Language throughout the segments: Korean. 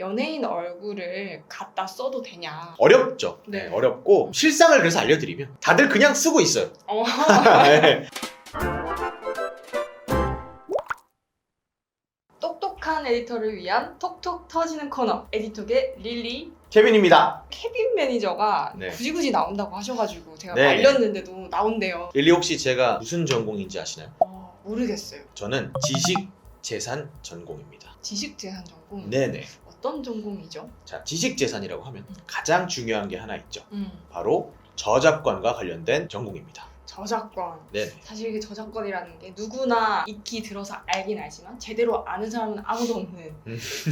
연예인 얼굴을 갖다 써도 되냐? 어렵죠. 네. 어렵고 실상을 그래서 알려드리면 다들 그냥 쓰고 있어요. 네. 똑똑한 에디터를 위한 톡톡 터지는 코너 에디톡의 릴리 케빈입니다. 케빈 매니저가 네. 굳이 나온다고 하셔가지고 제가 네. 말렸는데도 나온대요. 릴리 혹시 제가 무슨 전공인지 아시나요? 모르겠어요. 저는 지식재산 전공입니다. 지식재산 전공? 네네. 어떤 전공이죠? 자, 지식재산이라고 하면 가장 중요한 게 하나 있죠. 음, 바로 저작권과 관련된 전공입니다. 저작권. 네네. 사실 이게 저작권이라는 게 누구나 익히 들어서 알긴 알지만 제대로 아는 사람은 아무도 없는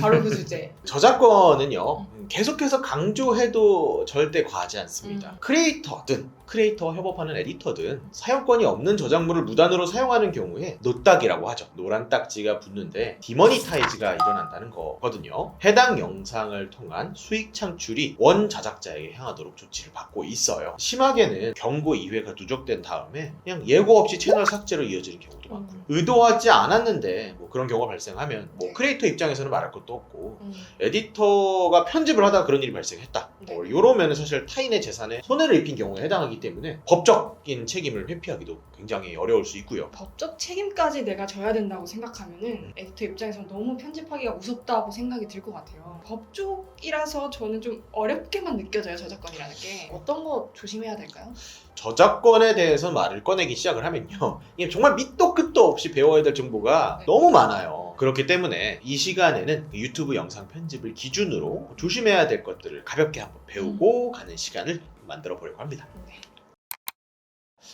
바로 그 주제. 저작권은요, 계속해서 강조해도 절대 과하지 않습니다. 음. 크리에이터와 협업하는 에디터든 사용권이 없는 저작물을 무단으로 사용하는 경우에 노딱이라고 하죠. 노란 딱지가 붙는데 디모니타이즈가 일어난다는 거거든요. 해당 영상을 통한 수익 창출이 원 제작자에게 향하도록 조치를 받고 있어요. 심하게는 경고 2회가 누적된 다음에 그냥 예고 없이 채널 삭제로 이어지는 경우도 많고요. 의도하지 않았는데 뭐 그런 경우가 발생하면 뭐 네. 크리에이터 입장에서는 말할 것도 없고 에디터가 편집을 하다가 그런 일이 발생했다. 네. 이러면 사실 타인의 재산에 손해를 입힌 경우에 해당하기 때문에 법적인 책임을 회피하기도 굉장히 어려울 수 있고요. 법적 책임까지 내가 져야 된다고 생각하면은 에디터 입장에서 너무 편집하기가 무섭다고 생각이 들 것 같아요. 법 쪽이라서 저는 좀 어렵게만 느껴져요. 저작권이라는 게. 어떤 거 조심해야 될까요? 저작권에 대해서 말을 꺼내기 시작을 하면요, 이게 정말 밑도 끝도 없이 배워야 될 정보가 네. 너무 많아요. 그렇기 때문에 이 시간에는 유튜브 영상 편집을 기준으로 조심해야 될 것들을 가볍게 한번 배우고 가는 시간을 만들어 보려고 합니다. 네.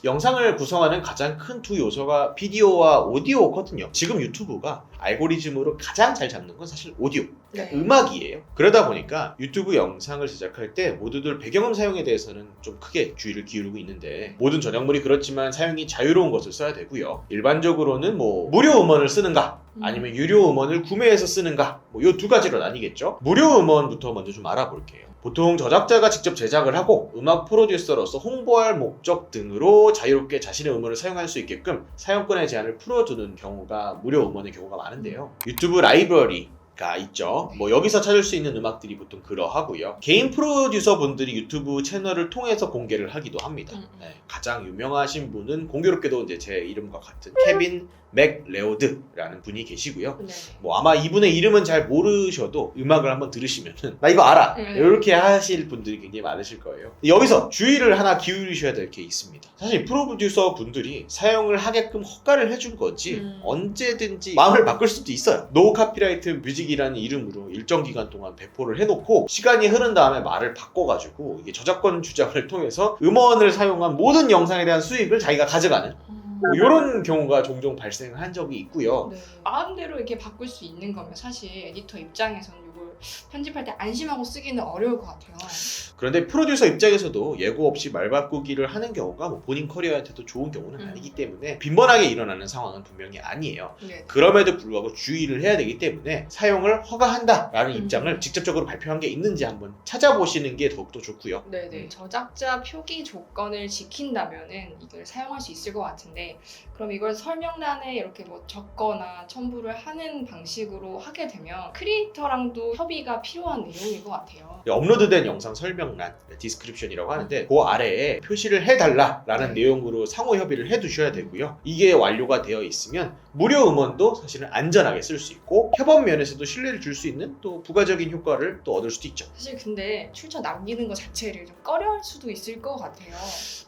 영상을 구성하는 가장 큰 두 요소가 비디오와 오디오거든요. 지금 유튜브가 알고리즘으로 가장 잘 잡는 건 사실 오디오, 그러니까 네. 음악이에요. 그러다 보니까 유튜브 영상을 제작할 때 모두들 배경음 사용에 대해서는 좀 크게 주의를 기울이고 있는데, 모든 저작물이 그렇지만 사용이 자유로운 것을 써야 되고요. 일반적으로는 뭐 무료 음원을 쓰는가 아니면 유료 음원을 구매해서 쓰는가, 뭐 이 두 가지로 나뉘겠죠. 무료 음원부터 먼저 좀 알아볼게요. 보통 저작자가 직접 제작을 하고 음악 프로듀서로서 홍보할 목적 등으로 자유롭게 자신의 음원을 사용할 수 있게끔 사용권의 제한을 풀어두는 경우가 무료 음원의 경우가 많은데요. 유튜브 라이브러리가 있죠. 뭐 여기서 찾을 수 있는 음악들이 보통 그러하고요. 개인 프로듀서 분들이 유튜브 채널을 통해서 공개를 하기도 합니다. 네, 가장 유명하신 분은 공교롭게도 이제 제 이름과 같은 케빈 맥레오드라는 분이 계시고요. 네. 뭐 아마 이분의 이름은 잘 모르셔도 음악을 한번 들으시면은 나 이거 알아! 이렇게 하실 분들이 굉장히 많으실 거예요. 여기서 주의를 하나 기울이셔야 될 게 있습니다. 사실 프로듀서 분들이 사용을 하게끔 허가를 해준 거지 언제든지 마음을 바꿀 수도 있어요. 노 카피라이트 뮤직이라는 이름으로 일정 기간 동안 배포를 해놓고 시간이 흐른 다음에 말을 바꿔가지고 이게 저작권 주장을 통해서 음원을 사용한 모든 영상에 대한 수익을 자기가 가져가는 뭐 이런 경우가 종종 발생한 적이 있고요. 네. 마음대로 이렇게 바꿀 수 있는 거면 사실 에디터 입장에서는 이걸 편집할 때 안심하고 쓰기는 어려울 것 같아요. 그런데 프로듀서 입장에서도 예고 없이 말 바꾸기를 하는 경우가 뭐 본인 커리어한테도 좋은 경우는 아니기 때문에 빈번하게 일어나는 상황은 분명히 아니에요. 네. 그럼에도 불구하고 주의를 해야 되기 때문에 사용을 허가한다라는 입장을 직접적으로 발표한 게 있는지 한번 찾아보시는 게 더욱더 좋고요. 네네. 저작자 표기 조건을 지킨다면은 이걸 사용할 수 있을 것 같은데, 그럼 이걸 설명란에 이렇게 뭐 적거나 첨부를 하는 방식으로 하게 되면 크리에이터랑도 협의가 필요한 내용일 것 같아요. 업로드된 영상 설명란, 디스크립션이라고 하는데 그 아래에 표시를 해달라라는 내용으로 상호 협의를 해두셔야 되고요. 이게 완료가 되어 있으면 무료 음원도 사실은 안전하게 쓸 수 있고 협업 면에서도 신뢰를 줄 수 있는 또 부가적인 효과를 또 얻을 수도 있죠. 사실 근데 출처 남기는 것 자체를 좀 꺼려할 수도 있을 것 같아요.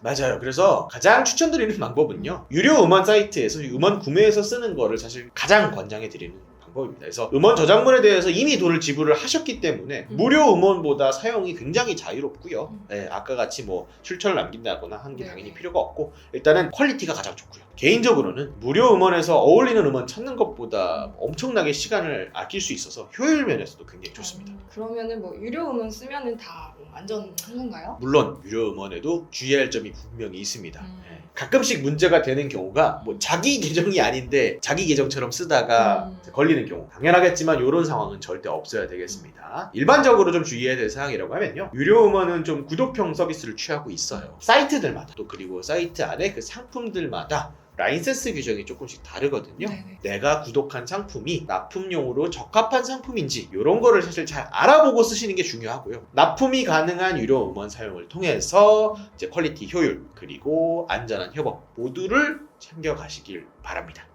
맞아요. 그래서 가장 추천드리는 방법은요, 유료 음원 사이트에서 음원 구매해서 쓰는 거를 사실 가장 권장해 드리는 방법입니다. 그래서 음원 저작물에 대해서 이미 돈을 지불을 하셨기 때문에 무료 음원보다 사용이 굉장히 자유롭고요. 네, 아까 같이 뭐 출처를 남긴다거나 하는 게 당연히 필요가 없고, 일단은 퀄리티가 가장 좋고요. 개인적으로는 무료 음원에서 어울리는 음원 찾는 것보다 엄청나게 시간을 아낄 수 있어서 효율 면에서도 굉장히 좋습니다. 그러면은 뭐 유료 음원 쓰면은 다 안전한 건가요? 물론 유료 음원에도 주의할 점이 분명히 있습니다. 네. 가끔씩 문제가 되는 경우가 뭐 자기 계정이 아닌데 자기 계정처럼 쓰다가 걸리는 경우, 당연하겠지만 이런 상황은 절대 없어야 되겠습니다. 일반적으로 좀 주의해야 될 사항이라고 하면요, 유료 음원은 좀 구독형 서비스를 취하고 있어요. 사이트들마다 또 그리고 사이트 안에 그 상품들마다 라이센스 규정이 조금씩 다르거든요. 네네. 내가 구독한 상품이 납품용으로 적합한 상품인지 이런 거를 사실 잘 알아보고 쓰시는 게 중요하고요. 납품이 가능한 유료 음원 사용을 통해서 이제 퀄리티, 효율, 그리고 안전한 협업 모두를 챙겨가시길 바랍니다.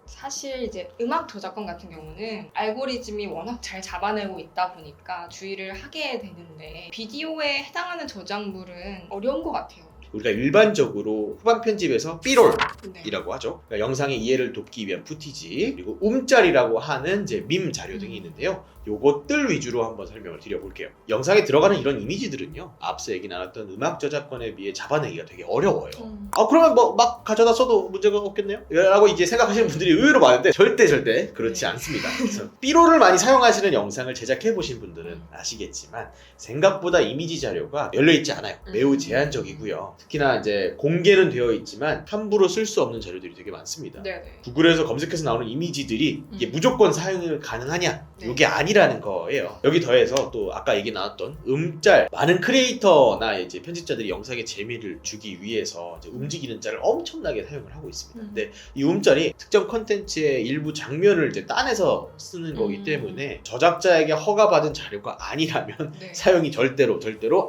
사실 이제 음악 저작권 같은 경우는 알고리즘이 워낙 잘 잡아내고 있다 보니까 주의를 하게 되는데 비디오에 해당하는 저작물은 어려운 것 같아요. 우리가 일반적으로 후반 편집에서 B롤이라고 네. 하죠. 그러니까 영상의 이해를 돕기 위한 푸티지, 그리고 움짤이라고 하는 이제 밈 자료 등이 있는데요. 요것들 위주로 한번 설명을 드려볼게요. 영상에 들어가는 이런 이미지들은요, 앞서 얘기 나눴던 음악 저작권에 비해 잡아내기가 되게 어려워요. 그러면 뭐 막 가져다 써도 문제가 없겠네요? 라고 이제 생각하시는 분들이 의외로 많은데 절대 그렇지 네. 않습니다. 그래서 B롤을 많이 사용하시는 영상을 제작해보신 분들은 아시겠지만 생각보다 이미지 자료가 열려있지 않아요. 매우 제한적이고요. 특히나 이제 공개는 되어 있지만 함부로 쓸 수 없는 자료들이 되게 많습니다. 네네. 구글에서 검색해서 나오는 이미지들이 이게 무조건 사용이 가능하냐? 네. 이게 아니라는 거예요. 여기 더해서 또 아까 얘기 나왔던 음짤, 많은 크리에이터나 이제 편집자들이 영상에 재미를 주기 위해서 이제 움직이는 짤을 엄청나게 사용을 하고 있습니다. 근데 이 음짤이 특정 컨텐츠의 일부 장면을 이제 따내서 쓰는 거기 때문에 저작자에게 허가받은 자료가 아니라면 네. 사용이 절대로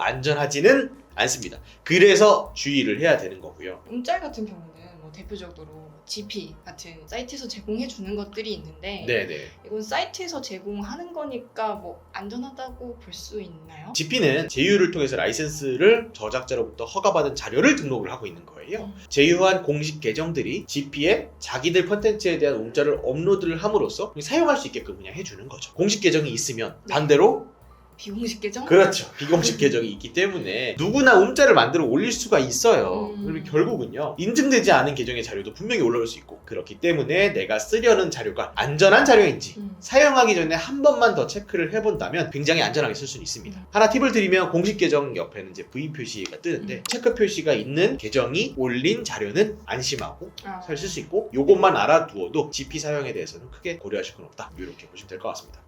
안전하지는 않습니다. 그래서 주의를 해야 되는 거고요. 음짤 같은 경우는 뭐 대표적으로 GP 같은 사이트에서 제공해 주는 것들이 있는데 네네. 이건 사이트에서 제공하는 거니까 뭐 안전하다고 볼 수 있나요? GP는 제휴를 통해서 라이센스를 저작자로부터 허가받은 자료를 등록을 하고 있는 거예요. 제휴한 공식 계정들이 GP에 자기들 컨텐츠에 대한 음짤을 업로드를 함으로써 사용할 수 있게끔 그냥 해주는 거죠. 공식 계정이 있으면 네. 반대로 비공식 계정? 그렇죠. 비공식 계정이 있기 때문에 누구나 음짤을 만들어 올릴 수가 있어요. 그리고 결국은요, 인증되지 않은 계정의 자료도 분명히 올라올 수 있고, 그렇기 때문에 내가 쓰려는 자료가 안전한 자료인지 사용하기 전에 한 번만 더 체크를 해본다면 굉장히 안전하게 쓸 수는 있습니다. 하나 팁을 드리면 공식 계정 옆에는 이제 V 표시가 뜨는데 체크 표시가 있는 계정이 올린 자료는 안심하고 잘 쓸 수 있고, 요것만 알아두어도 GP 사용에 대해서는 크게 고려하실 건 없다. 이렇게 보시면 될 것 같습니다.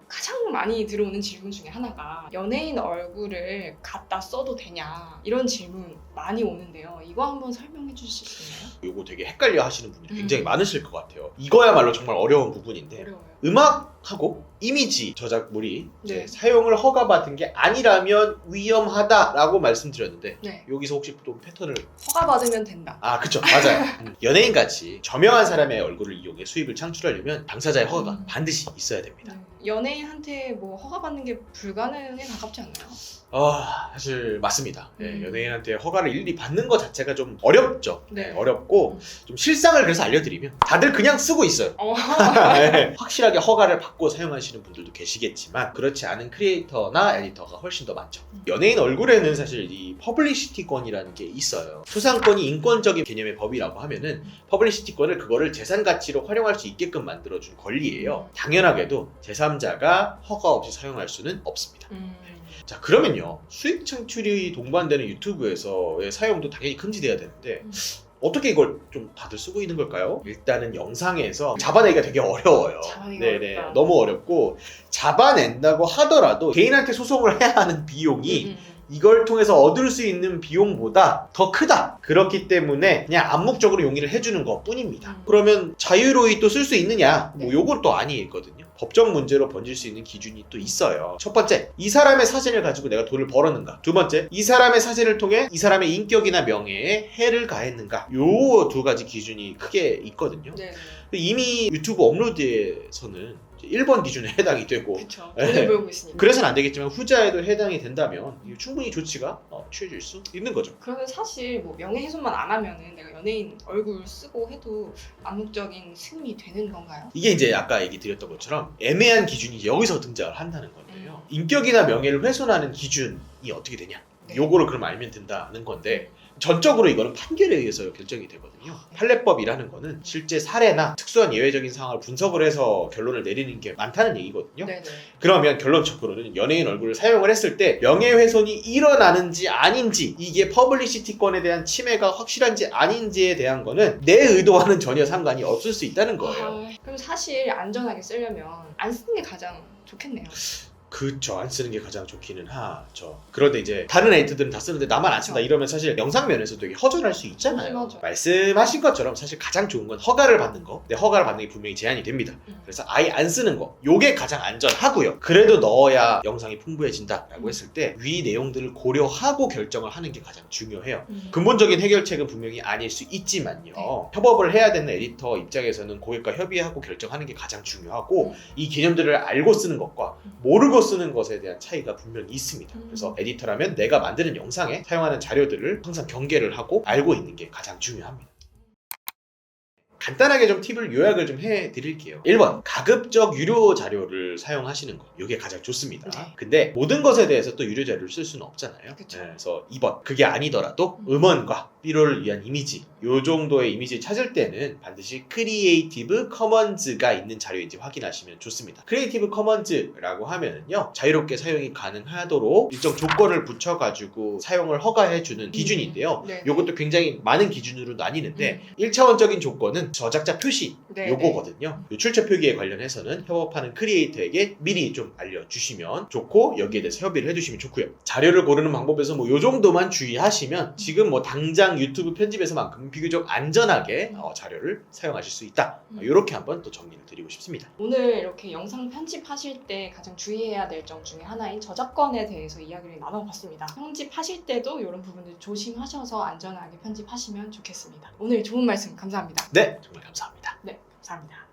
가장 많이 들어오는 질문 중에 하나가 연예인 얼굴을 갖다 써도 되냐 이런 질문 많이 오는데요. 이거 한번 설명해 주실 수 있나요? 요거 되게 헷갈려 하시는 분들이 굉장히 많으실 것 같아요. 이거야말로 정말 어려운 부분인데, 어려워요. 음악하고 이미지 저작물이 이제 네. 사용을 허가받은 게 아니라면 위험하다라고 말씀드렸는데, 네. 여기서 혹시 또 패턴을 허가 받으면 된다. 그쵸, 맞아요. 연예인같이 저명한 사람의 얼굴을 이용해 수입을 창출하려면 당사자의 허가가 반드시 있어야 됩니다. 네. 연예인한테 뭐 허가 받는 게 불가능에 가깝지 않나요? 사실 맞습니다. 연예인한테 허가를 일일이 받는 것 자체가 좀 어렵죠. 네. 어렵고 좀 실상을 그래서 알려드리면 다들 그냥 쓰고 있어요. 네. 확실하게 허가를 받고 사용하시는 분들도 계시겠지만 그렇지 않은 크리에이터나 에디터가 훨씬 더 많죠. 연예인 얼굴에는 사실 이 퍼블리시티권이라는 게 있어요. 초상권이 인권적인 개념의 법이라고 하면은 퍼블리시티권을 그거를 재산 가치로 활용할 수 있게끔 만들어준 권리예요. 당연하게도 제3자가 허가 없이 사용할 수는 없습니다. 자, 그러면요, 수익 창출이 동반되는 유튜브에서의 사용도 당연히 금지돼야 되는데 어떻게 이걸 좀 다들 쓰고 있는 걸까요? 일단은 영상에서 잡아내기가 되게 어려워요. 네네, 어렵다. 너무 어렵고, 잡아낸다고 하더라도 개인한테 소송을 해야 하는 비용이 이걸 통해서 얻을 수 있는 비용보다 더 크다. 그렇기 때문에 그냥 암묵적으로 용인을 해주는 것 뿐입니다. 그러면 자유로이 또 쓸 수 있느냐? 뭐 요건 또 아니거든요. 법적 문제로 번질 수 있는 기준이 또 있어요. 첫 번째, 이 사람의 사진을 가지고 내가 돈을 벌었는가? 두 번째, 이 사람의 사진을 통해 이 사람의 인격이나 명예에 해를 가했는가? 요 두 가지 기준이 크게 있거든요. 네. 이미 유튜브 업로드에서는 1번 기준에 해당이 되고, 그렇죠. 돈을 벌고 있으니까. 그래서는 안 되겠지만 후자에도 해당이 된다면 충분히 조치가 취해질 수 있는 거죠. 그러면 사실 뭐 명예훼손만 안 하면은 내가 연예인 얼굴 쓰고 해도 암묵적인 승인이 되는 건가요? 이게 이제 아까 얘기 드렸던 것처럼 애매한 기준이 여기서 등장을 한다는 건데요. 인격이나 명예를 훼손하는 기준이 어떻게 되냐? 네. 요거를 그럼 알면 된다는 건데, 전적으로 이거는 판결에 의해서 결정이 되거든요. 판례법이라는 거는 실제 사례나 특수한 예외적인 상황을 분석을 해서 결론을 내리는 게 많다는 얘기거든요. 네네. 그러면 결론적으로는 연예인 얼굴을 사용을 했을 때 명예훼손이 일어나는지 아닌지, 이게 퍼블리시티권에 대한 침해가 확실한지 아닌지에 대한 거는 내 의도와는 전혀 상관이 없을 수 있다는 거예요. 그럼 사실 안전하게 쓰려면 안 쓰는 게 가장 좋겠네요. 그쵸. 안 쓰는 게 가장 좋기는 하죠. 그런데 이제 다른 에디터들은 다 쓰는데 나만 안 쓴다 이러면 사실 영상 면에서 되게 허전할 수 있잖아요. 맞아. 말씀하신 것처럼 사실 가장 좋은 건 허가를 받는 거. 근데 허가를 받는 게 분명히 제한이 됩니다. 그래서 아예 안 쓰는 거. 요게 가장 안전하고요. 그래도 넣어야 영상이 풍부해진다라고 했을 때 위 내용들을 고려하고 결정을 하는 게 가장 중요해요. 근본적인 해결책은 분명히 아닐 수 있지만요. 네. 협업을 해야 되는 에디터 입장에서는 고객과 협의하고 결정하는 게 가장 중요하고 이 개념들을 알고 쓰는 것과 모르고 쓰는 것에 대한 차이가 분명히 있습니다. 그래서 에디터라면 내가 만드는 영상에 사용하는 자료들을 항상 경계를 하고 알고 있는 게 가장 중요합니다. 간단하게 좀 팁을 요약을 좀 해드릴게요. 1번, 가급적 유료 자료를 사용하시는 거. 이게 가장 좋습니다. 네. 근데 모든 것에 대해서 또 유료 자료를 쓸 수는 없잖아요. 그쵸. 그래서 2번, 그게 아니더라도 음원과 B롤을 위한 이미지, 요 정도의 이미지를 찾을 때는 반드시 크리에이티브 커먼즈가 있는 자료인지 확인하시면 좋습니다. 크리에이티브 커먼즈라고 하면은요, 자유롭게 사용이 가능하도록 일정 조건을 붙여가지고 사용을 허가해주는 기준인데요. 네. 요것도 굉장히 많은 기준으로 나뉘는데 1차원적인 조건은 저작자 표시 네, 요거거든요. 요 출처 표기에 관련해서는 협업하는 크리에이터에게 미리 좀 알려주시면 좋고 여기에 대해서 협의를 해주시면 좋고요. 자료를 고르는 방법에서 뭐 요 정도만 주의하시면 지금 뭐 당장 유튜브 편집에서만큼 비교적 안전하게 자료를 사용하실 수 있다. 이렇게 한번 또 정리를 드리고 싶습니다. 오늘 이렇게 영상 편집하실 때 가장 주의해야 될 점 중에 하나인 저작권에 대해서 이야기를 나눠봤습니다. 편집하실 때도 이런 부분들 조심하셔서 안전하게 편집하시면 좋겠습니다. 오늘 좋은 말씀 감사합니다. 네, 정말 감사합니다. 네, 감사합니다.